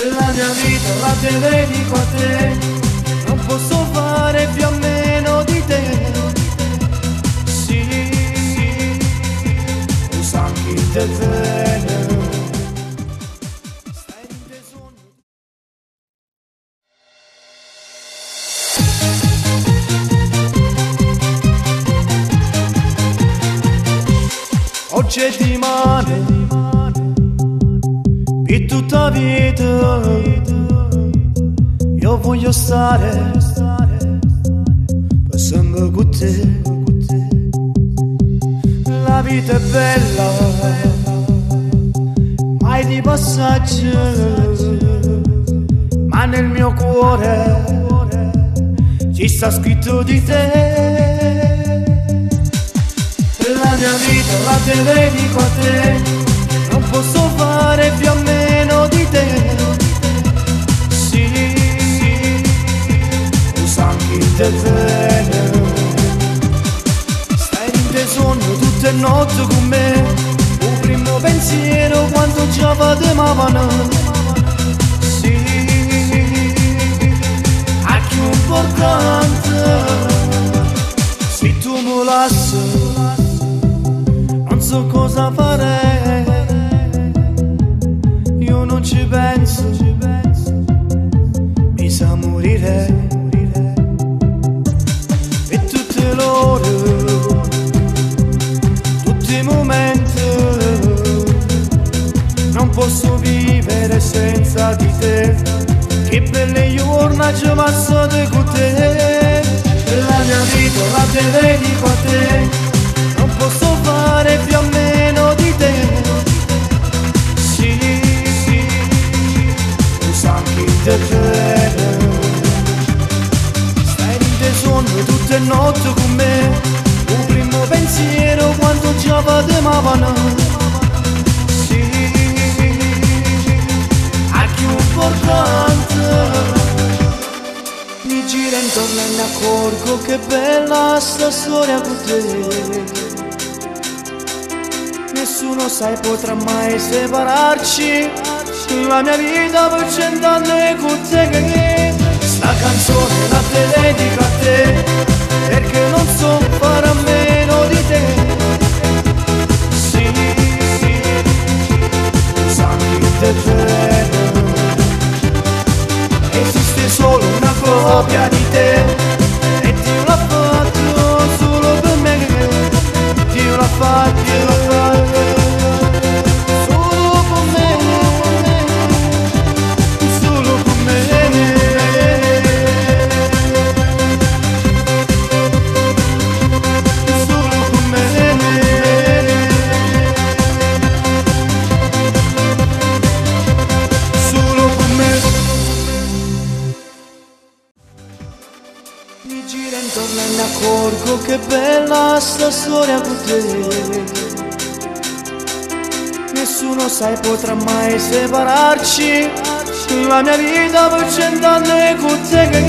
La mia vita la te dedico a te, non posso fare più a meno di te. Sì, usa anche il te bene. Oggi è di mare, per tutta vita, io voglio stare, passando con te. La vita è bella, mai di passaggio, ma nel mio cuore ci sta scritto di te. La mia vita la te dedico a te, non posso fare più a meno di te. Sì, usa anche il te bene. Stai in te sogno tutte le notti con me, un primo pensiero quando già vademavano. Sì, a più importante, se tu mi lasci non so cosa farei, io non ci penso, mi sa morire. E tutte le ore, tutti i momenti, non posso vivere senza di te. Che belle giornate ci passate con te. La mia vita la te dedico a te, non posso fare più a meno di te. Sì, usa anche il te bene. Stai in te sogno tutte le notti con me, un primo pensiero quando già vademavano. Sì, a più importante, mi gira intorno e mi accorgo che bella sta storia con te. Nessuno sai potrà mai separarci, la mia vita per 100 anni con te. Sta canzone la te dedico a te, perché non so fare a meno di te. Sì, sangue te bene. Esiste solo una copia di te, e Dio l'ha fatto solo per me. Dio l'ha fatto solo per me, solo per me, solo per me, solo per me. Mi gira intorno e mi accorgo che bella sta storia con te. Nessuno sai potrà mai separarci, la mia vita per 100 anni con te.